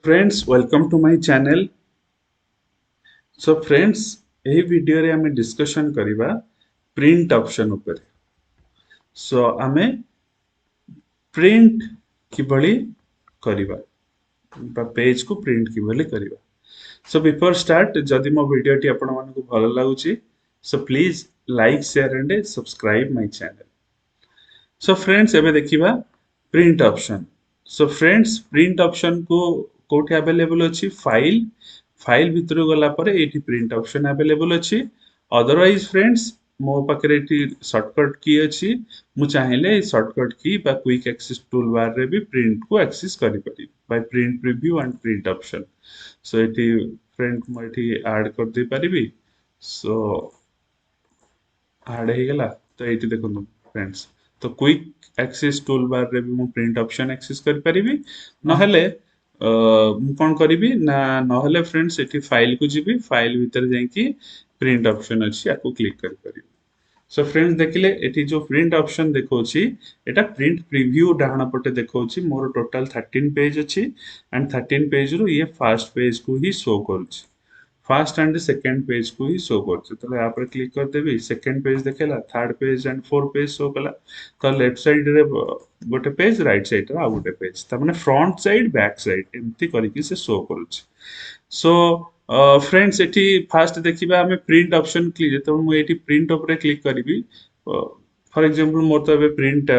Friends, welcome to my channel. So friends, ଏହି ଭିଡିଓରେ ଆମେ ଡିସ୍କସନ୍ କରିବା ପ୍ରିଣ୍ଟ ଅପସନ୍ ଉପରେ। So ଆମେ ପ୍ରିଣ୍ଟ କିଭଳି କରିବା ବା ପେଜ୍ କୁ ପ୍ରିଣ୍ଟ କିଭଳି କରିବା। So before start, ଯଦି ମୋ ଭିଡିଓଟି ଆପଣମାନଙ୍କୁ ଭଲ ଲାଗୁଛି, so please like, share and subscribe my channel. So friends, ଏବେ ଦେଖିବା print option. So friends, print option କୁ କୋଉଠି available ଅଛି? फाइल भितर गला पर एठी प्रिंट ऑप्शन अवेलेबल अछि। अदरवाइज फ्रेंड्स मो पाखरे एठी शॉर्टकट की अछि। मु चाहिले शॉर्टकट की बा क्विक एक्सेस टूल बार रे भी प्रिंट को एक्सेस करि पारि by print preview and print option. So एठी फ्रेंड मो एठी ऐड कर दे पारिबी। सो ऐड हे गला तो एठी देखो फ्रेंड्स, तो क्विक एक्सेस टूल बार रे भी मु प्रिंट ऑप्शन एक्सेस कर पारिबी। नहले ମୁଁ କଣ କରିବି ନା ନହେଲେ फ्रेंड्स ଏଠି फाइल को ଯିବି, फाइल ଭିତରେ ଯାଇକି प्रिंट ऑप्शन ଅଛି याको क्लिक କରିପାରିବି। सो फ्रेंड्स देखिले एठी जो प्रिंट ऑप्शन देखौछि एटा प्रिंट प्रीव्यू डाहण पटे देखौछि। मोर टोटल 13 पेज अछि एंड 13 पेज रो ये फर्स्ट पेज को ही शो करूछि। फर्स्ट एंड सेकंड पेज को ही शो करছে तो यहाँ पर क्लिक कर देबी। सेकंड पेज देखेला, third page and fourth page show कला। तो लेफ्ट साइड रे गोटे पेज, राइट साइड रे आ गोटे पेज, त माने फ्रंट साइड बैक साइड एम्ति करिकि से शो करूछि। सो फ्रेंड्स एठी फास्ट देखिबा हमें प्रिंट ऑप्शन क्लिक जेतो मु एठी प्रिंट ऊपर क्लिक करिवि। फॉर एग्जांपल मोर तो प्रिंट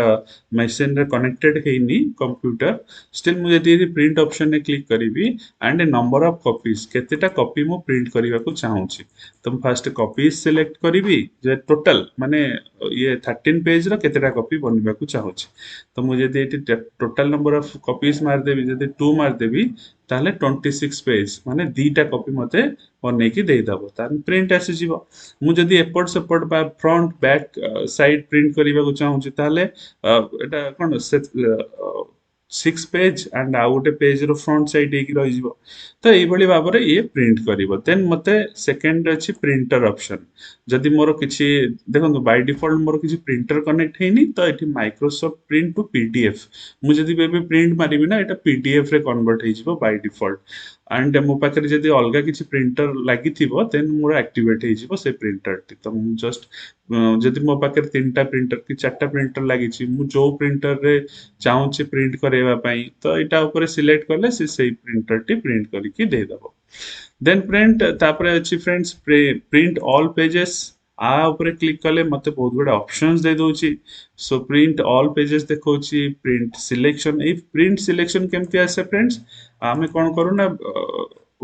मशीन रे कनेक्टेड हेनी कंप्यूटर, स्टिल मु यदि प्रिंट ऑप्शन ने क्लिक करिवि एंड नंबर ऑफ कॉपीज केतेटा कॉपी मु प्रिंट करबा को चाहूची, तो मु फर्स्ट कॉपीज सिलेक्ट करिवि जे टोटल माने ये 13 पेज रो केतेटा कॉपी बनबा को चाहूची। तो मु यदि एठी टोटल नंबर ऑफ कॉपीज मार देबी, यदि 2 मार देबी ताले 26 पेज माने दीटा कॉपी मते बनै की देई दबो, तान प्रिंट आसी जीवो। मु जदि एपट सेपट बा फ्रंट बैक साइड प्रिंट करबा को चाहूची ताले एटा कोन से 6 पेज एंड आउ गोटे पेज रो फ्रंट साइड एक रही जीवो। तो एई भली भाबरे ये प्रिंट करिवो। देन मते सेकंड अछि प्रिंटर ऑप्शन। जदि मोर किछि देखंतु बाय डिफॉल्ट मोर किछि प्रिंटर कनेक्ट हेनी, तो एठी माइक्रोसॉफ्ट प्रिंट टू पीडीएफ मु जदि बेबे प्रिंट मारिबि ना एटा पीडीएफ रे कन्वर्ट हे जीवो बाय डिफॉल्ट। एंड मो पाखरे जदि अलगा किछि प्रिंटर लागि थिबो देन मोर एक्टिवेट हे जीवो से प्रिंटर टी। तो मु जस्ट जदि मो पाखरे तीनटा प्रिंटर कि चारटा प्रिंटर लागि छि, मु जो प्रिंटर रे चाहूछि प्रिंट करेवा पई तो एटा ऊपर सिलेक्ट करले से सेही प्रिंटर टी प्रिंट करिकि दे दबो। देन प्रिंट तापरे अछि फ्रेंड्स प्रिंट ऑल पेजेस। आ ऊपर क्लिक कले मते बहुत गुड ऑप्शंस दे दोछि। सो प्रिंट ऑल पेजेस देखौछि, प्रिंट सिलेक्शन। ए प्रिंट सिलेक्शन केमति आसे फ्रेंड्स, आमे कोन करू ना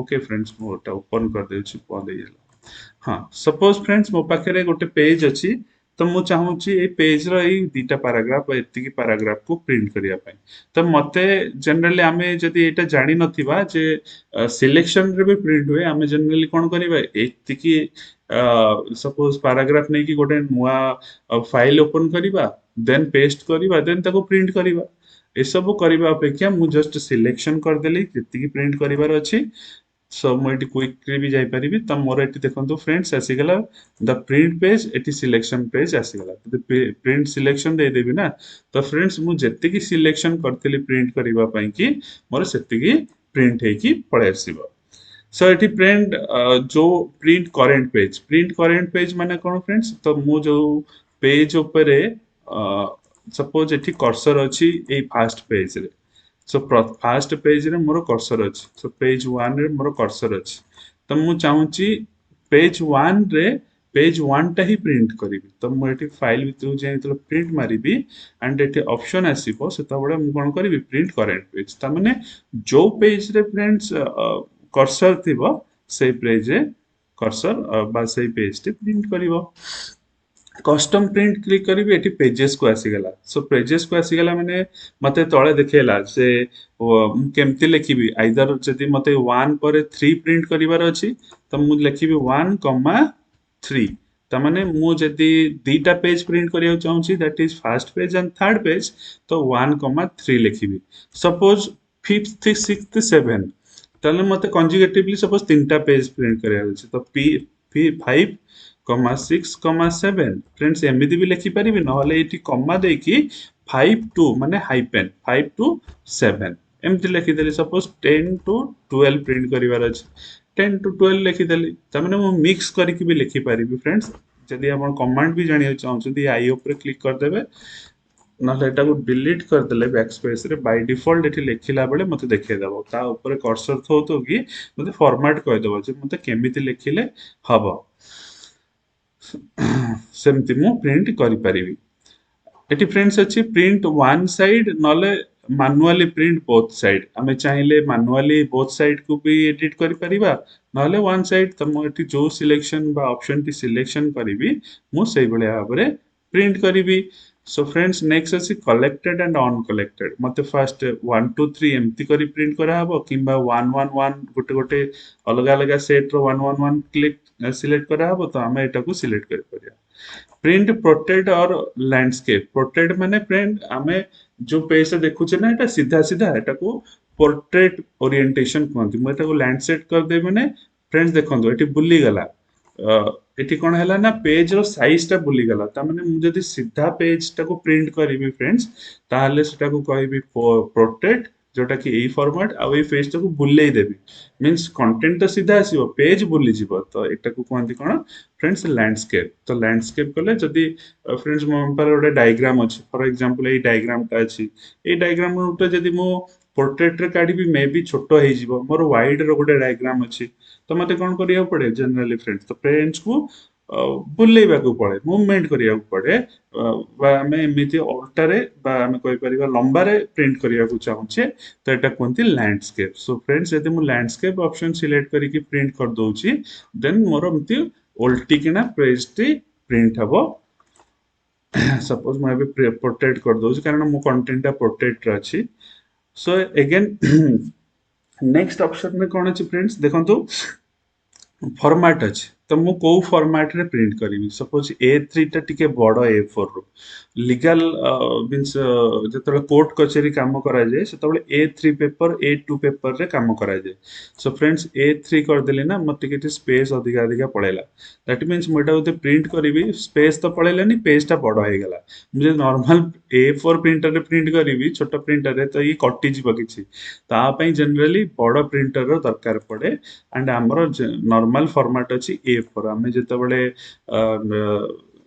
ओके फ्रेंड्स मोटा ओपन कर देछि बंद हे गेला। हाँ सपोज फ्रेंड्स मो पाखरे गोटे पेज अछि, तो मु चाहूछि ए पेज रो ए दीटा पैराग्राफ एति की पैराग्राफ को प्रिंट करिया पई। तो मते जनरली आमे जदि एटा जानि नथिबा जे सिलेक्शन रे भी प्रिंट हुए, आमे जनरली कोन करिबा एति की सपोज पैराग्राफ नै की गोटे नुआ फाइल ओपन करिबा, देन पेस्ट करिबा, देन ताको प्रिंट करिबा। ए सब करिबा अपेक्षा मु जस्ट सिलेक्शन कर देली जेति की प्रिंट करिवार अछि। सो मु एटी क्विक रे भी जाई परिबी। त मोर एटी देखंतु फ्रेंड्स आसी गेला the print page, eighty selection page आसी गेला। तो प्रिंट सिलेक्शन दे देबी ना, तो फ्रेंड्स मु जेति की सिलेक्शन करथिली प्रिंट करिवा पई की मोर सेति की प्रिंट हे की पळे आसीबो। सो एटी प्रिंट जो प्रिंट करेंट पेज माने कोन फ्रेंड्स, तो मु जो पेज ऊपरे सपोज एटी कर्सर अछि ए फर्स्ट पेज रे। सो फर्स्ट पेज रे मोर कर्सर अछि, सो पेज 1 रे मोर कर्सर अछि। तो मु चाहूची पेज 1 रे पेज 1 टा ही प्रिंट करिवि। तो मु एटी फाइल भितर जे तो प्रिंट मारिबी एंड एटी ऑप्शन आसीबो सेता बडे मु कोन करिवि प्रिंट करेंट पेज। ता माने जो पेज रे फ्रेंड्स कर्सर थिबो से पेज रे कर्सर बा से पेज टे प्रिंट करिवो। कस्टम प्रिंट क्लिक करिवि, एटी पेजेस को आसी गेला। सो पेजेस को आसी गेला माने मते तळे देखेला से केमति लिखिबि। आइदर जदि मते 1 पर 3 प्रिंट करिवार अछि तो मु लिखिबि 1,3। त माने मु जदि दीटा पेज प्रिंट करिया चाहूची that is first page and third page, तो 1,3 लिखिबि। सपोज 5th 6th 7 ताले मते कंजुगेटिवली सपोज तीनटा पेज प्रिंट करिया अछि, तो पी 5 6 7 फ्रेंड्स एमिति भी लिखि परिबि। नहले एठी कॉमा देकी 5 2 माने हाइपेन 5 to 7 एमती लिखिदेली सपोज 10 to 12 प्रिंट करिवार अछि 10 to 12 लिखिदेली तामाने मु मिक्स करके भी लिखि पारिबी फ्रेंड्स जदि आपण कमांड भी जानिया चाहउछंती आई ऊपर क्लिक कर देबे नले एटाको डिलीट कर देले बैकस्पेस रे बाय डिफॉल्ट एठी लिखिला बेले मते देखै देबो ता ऊपर कर्सर थौ तो कि मते फॉर्मेट कहि देबो जे मते केमिति लिखिले हबो सेमति मु प्रिंट करि परिबी एटी फ्रेंड्स अच्छी प्रिंट वन साइड नले मैनुअली प्रिंट बोथ साइड आमे चाहिले मैनुअली बोथ साइड को भी एडिट करि परिबा नले वन साइड त मु एटी जो सिलेक्शन बा ऑप्शन टी सिलेक्शन करिवि मु सेहि भलिया भाबरे प्रिंट करिवि सो फ्रेंड्स नेक्स्ट अछि कलेक्टेड एंड अनकलेक्टेड मते फर्स्ट 1 2 3 एमती करी प्रिंट करा हबो किंबा 1 1 1 गोटे गोटे अलग अलग सेट रो 1 1 1 क्लिक सिलेक्ट करा हबो तो आमे एटा को सिलेक्ट करि परिया प्रिंट प्रोटेक्ट और लैंडस्केप प्रोटेक्ट माने फ्रेंड आमे जो पेज से देखुचे ना एटा सीधा सीधा एटा को पोर्ट्रेट ओरिएंटेशन कहंती मैं एटा को लैंडस्केप कर दे माने फ्रेंड्स देखंदो एटी बुल्ली गला एटी कोन हैला ना पेज रो साइज टा बुल्ली गला ता माने मु जदी सीधा पेज टा को प्रिंट करिवि फ्रेंड्स ताहले सेटा को कहबी प्रोटेक्ट जोटा कि एई फॉर्मेट आ एई पेज टा को बुल्लेई देबी मींस कंटेंट तो सीधा आसीबो पेज बुल्ली जिवो तो एटा को कहंती कोन फ्रेंड्स लैंडस्केप तो लैंडस्केप कले जदी फ्रेंड्स मो पर गोटे डायग्राम अछि फॉर एग्जांपल एई डायग्राम टा अछि एई डायग्राम रो जदी मो पोर्ट्रेट रे काढी भी मे भी छोटो हेइ जिवो मोर वाइड रो गोटे डायग्राम अछि तो मते कोन करिया पड़े जनरली फ्रेंड्स तो पेज को बुलेइबा को पड़े मूवमेंट करिया पड़े बा हमें एमिति अल्टारे बा हमें कहि परिबा लंबारे प्रिंट करिया को चाहूचे तो एटा कोनती लैंडस्केप सो फ्रेंड्स यदि मु लैंडस्केप ऑप्शन सिलेक्ट करिकि प्रिंट कर दोउची देन मोर एमिति उल्टी किना पेज टी प्रिंट हबो सपोज मैं अभी पोर्ट्रेट कर दोउची कारण मो कंटेंट टा पोर्ट्रेट रे अछि सो अगेन नेक्स्ट ऑप्शन में कोन अछि फ्रेंड्स देखंतु फॉर्मेट अछि तो मु को फॉर्मेट रे प्रिंट करिवि सपोज A3 टा टिके बड़ A4 रो लीगल मींस जतले कोर्ट कचेरी काम करा जाय सेतबे A3 पेपर A2 पेपर रे काम करा जाय सो फ्रेंड्स A3 कर देले ना मते केते स्पेस अधिका अधिका पळेला दैट मींस मोटा होते प्रिंट करिवि स्पेस तो पळेलानी पेज टा बड़ होई गेला मुझे नॉर्मल A4 प्रिंटर रे प्रिंट करिवि छोटा प्रिंटर रे तो ये कटि जिवो किछि ता पई जनरली बड़ प्रिंटर रो दरकार पड़े एंड आमर नॉर्मल फॉर्मेट अछि A4 आमे जेतबेले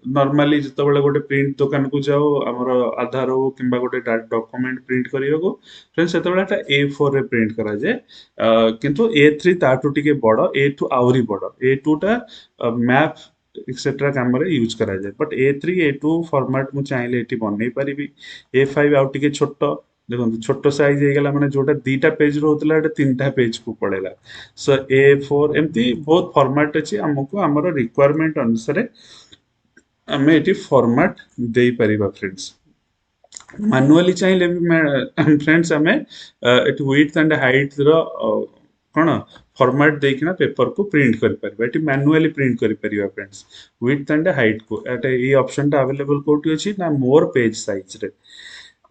नॉर्मली जेतबेले गोटे प्रिंट दुकान को जाओ हमर आधार हो किंबा गोटे डॉक्यूमेंट प्रिंट करियो फ्रेंड्स सेतबेले एटा A4 रे प्रिंट करा जाय किंतु A3 ताटू टिके बड़ A2 आउरी बड़ A2 टा मैप एक्सेट्रा काम रे यूज करा जाय बट A3 A2 फॉर्मेट मु चाहिले एटी बनै परिबी A5 आउ टिके छोटो देखो छोटो साइज हे गेला माने जोटा दीटा पेज रो होतला एटा तीनटा पेज को पड़ेला सो A4 एमती बहुत फॉर्मेट अछि हमको हमर रिक्वायरमेंट अनुसार हमें एटी फॉर्मेट दे परिबा फ्रेंड्स मैनुअली चाहिले भी फ्रेंड्स हमें एटी विड्थ एंड हाइट रो कोन फॉर्मेट देकिना पेपर को प्रिंट कर परबा एटी मैनुअली प्रिंट कर परिबा फ्रेंड्स विड्थ एंड हाइट को एटा ई ऑप्शन टा अवेलेबल कोठी अछि ना मोर पेज साइज रे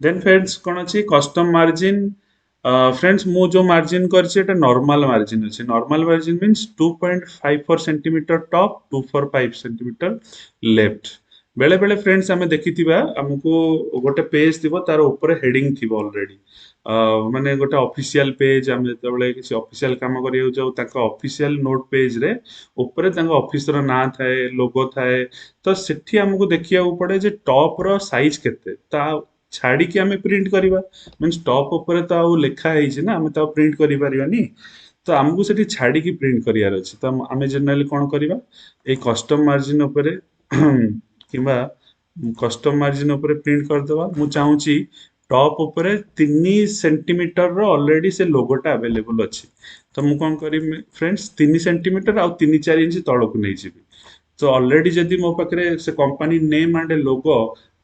देन फ्रेंड्स कोन अछि कस्टम मार्जिन फ्रेंड्स मु जो मार्जिन करछि एटा नॉर्मल मार्जिन अछि normal margin means 2.54 centimetre top 245 centimetre left बेले बेले फ्रेंड्स हमें देखिथिबा हमको गोटे पेज थिबो तार ऊपर हेडिंग थिबो ऑलरेडी माने गोटे ऑफिशियल पेज हम जेतेबेले किसी ऑफिशियल काम करियो जाउ ताका ऑफिशियल नोट पेज रे ऊपर ताका ऑफिस रो ना थाए लोगो थाए तो सेठी हमको देखिया पड़े जे टॉप रो साइज केते ता छाड़ी कि हमें प्रिंट करिबा मींस टॉप ऊपर तो आ लेखा है ना हमें तो प्रिंट करि परिबानी तो हमको सेठी छाड़ी की प्रिंट करियार अछि तो हमें जनरली कोन करिबा ए कस्टम मार्जिन ऊपर किबा कस्टम मार्जिन ऊपर प्रिंट कर देबा मु चाहूची टॉप ऊपर 3 सेंटीमीटर रो ऑलरेडी से लोगोटा अवेलेबल अछि तो मु कोन करी फ्रेंड्स 3 सेंटीमीटर आ 3 4 इंच तळको नै जिबी तो ऑलरेडी जदि मो पाखरे से कंपनी नेम एंड लोगो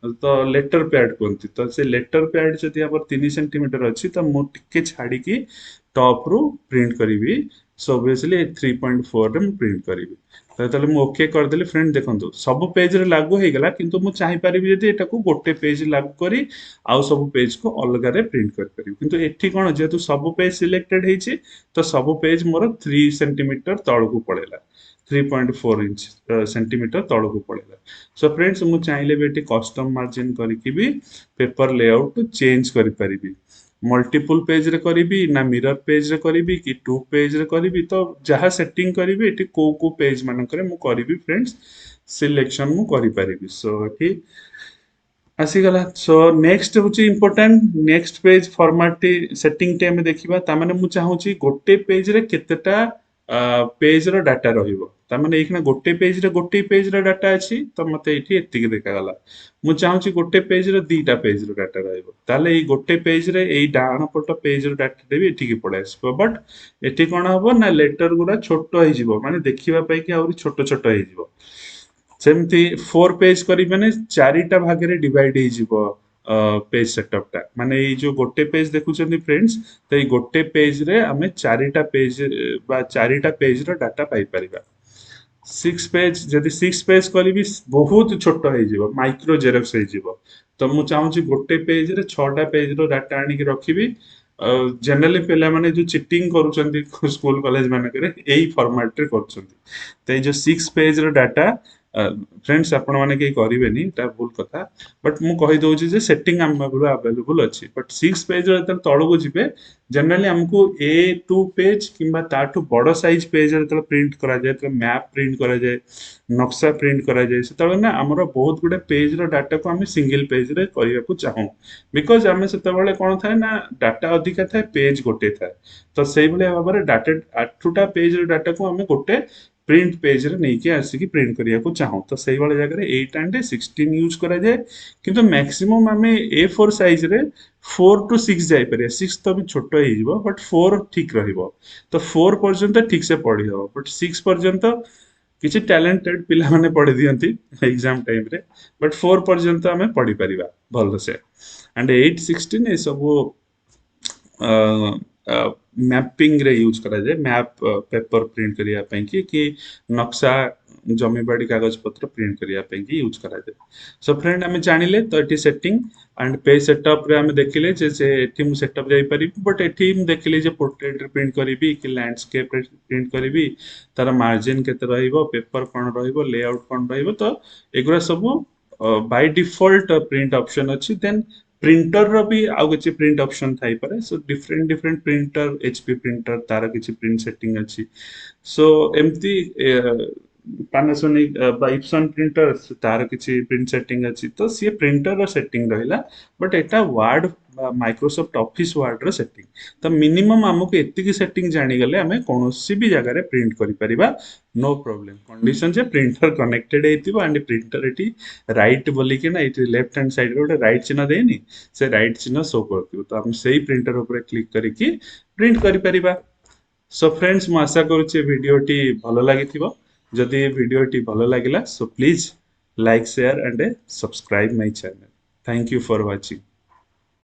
तो लेटर पैड कोंती तो से लेटर पैड जदि हमर 3 सेंटीमीटर अछि तो मो टिके छाडी की टॉप रो प्रिंट करिवि सो ऑब्वियसली 3.4 रे प्रिंट करिवि तो तले मु ओके कर देली फ्रेंड देखंतु सब पेज रे लागू हे गेला किंतु मु चाहि परिबि जदि एटा को गोटे पेज लागू करी आउ सब पेज को अलग रे प्रिंट कर परिबि किंतु एठी कोन जेतु सब पेज सिलेक्टेड हेछि तो सब पेज मोर 3 सेंटीमीटर तळको पड़ेला 3.4 इंच सेंटीमीटर तळको पड़ेला सो फ्रेंड्स मु चाहिले बेटी कस्टम मार्जिन करिकि भी पेपर लेआउट चेंज करि परिबि मल्टीपल पेज रे करी ना मिरर पेज रे करी कि 2 पेज रे करी तो जहाँ सेटिंग करी एटी को पेज मानक मु करी फ्रेंड्स सिलेक्शन मु करी परिबी सो एटी आसीगला सो नेक्स्ट हूँ important next page format setting टे देखा ताने मुझे चाहूँगी गोटे पेज रे केतेटा पेज रो डाटा रहिबो ताने एक गोटे पेज रो डाटा अच्छी तो मते ये देखागला मु चाहूँगी गोटे पेज रो दीटा पेज रो डाटा रहिबो ताले ये गोटे पेज रे एई डाण पट पेज रो डाटा भी एठिकी पड़े आसबो बट एठी कोन हबो ना लेटर गुरा छोटो हो जिवो माने देखिबा पई कि आउरी छोटो छोटो हो जिवो सेमती 4 पेज करी चारिटा भाग में डिवाइड हो पेज सेटअप टा माने ये जो गोटे पेज देखुछन्ती फ्रेंड्स तो ये गोटे पेज रे आमे चारिटा पेज बा चारिटा पेज रो डाटा पाई परिबा 6 पेज जदि 6 पेज करी बहुत छोट हो माइक्रो जेरक्स हो तो मु चाहूँगी गोटे पेज रे 6टा पेज रो डाटा आनिक रखी जनरली पिला माने जो चिटिंग करूछन्ती स्कूल कॉलेज मानकरे एई फॉर्मेट रे करूछन्ती तो ये जो 6 पेज रो डाटा फ्रेंड्स आपण माने के करिवेनी ता भूल कथा बट मु कहि दउची जे सेटिंग हम अवेलेबल अछि बट 6 पेज रे तळको जिवे जनरली हमको A2 पेज किंबा ताठू बड़ साइज पेज रे प्रिंट करा जाय तो मैप प्रिंट करा जाय नक्शा प्रिंट करा जाय सेतବେଳେ ना हमर बहुत गुडे पेज रो डाटा को हम सिंगल पेज रे करिया को चाहू बिकॉज हमें सेतବେଳେ कोन थाए ना डाटा अधिका थाए पेज गोटे थाए तो सेही भले भाबरे डाटा आठुटा पेज रो डाटा को हम गोटे प्रिंट पेज रे नहीं के आसी की प्रिंट करिया को चाहू तो सेही वाले जगह रे 8 एंड 16 यूज करा जाय किंतु मैक्सिमम हमें A4 साइज रे 4 टू 6 जाई परिया 6 तो भी छोटो ही जीवो बट 4 ठीक रहिबो तो 4 पर्यंत ठीक से पढ़ी हो बट 6 पर्यंत किसी टैलेंटेड पिला माने पढ़ी दियंती एग्जाम टाइम रे बट 4 पर्यंत हमें पढ़ी परिबा भल से एंड 8 16 ए सब मैपिंग रे यूज करा जाए मैप पेपर प्रिंट करिया ପାଇଁ कि नक्शा जमीबाड़ी कागज पत्र प्रिंट करिया ପାଇଁ कि यूज करा जाए सो फ्रेंड हमें जानिले तो eighty setting and page setup रे हमें देखिले जे से एटी मु सेटअप जाई परिबी बट एटी मु देखिले जे पोर्ट्रेट रे प्रिंट करिबी कि लैंडस्केप रे प्रिंट करिबी तार मार्जिन केते रहिबो पेपर कोन रहिबो लेआउट कोन रहिबो तो एगुरा सब बाय डिफॉल्ट प्रिंट ऑप्शन अछि देन प्रिंटर रो भी आउ किछि प्रिंट ऑप्शन थाई पारे so different different printer HP printer तार किछि प्रिंट सेटिंग अछि सो एमती पानासोनिक इप्सन प्रिंटर तार किछि प्रिंट सेटिंग अछि तो सी प्रिंटर रो सेटिंग रहिला but Etah word Microsoft office word row setting तो मिनिमम हमको एतिकी सेटिंग जानी गले हमें कोनोसी भी जगह रे प्रिंट करि परिबा नो प्रॉब्लम कंडीशन जे प्रिंटर कनेक्टेड हेतिबो एंड प्रिंटर एटी राइट बोली के ना एटी लेफ्ट हैंड साइड रे गोटे राइट चिन्ह देनी से राइट चिन्ह शो करथिबो तो हम सेही प्रिंटर ऊपर क्लिक करिकि प्रिंट करि परिबा सो फ्रेंड्स मु आशा करूची वीडियो टी भलो लागिथिबो जदि वीडियो टी भलो लागिला so please like share and subscribe my channel thank you for watching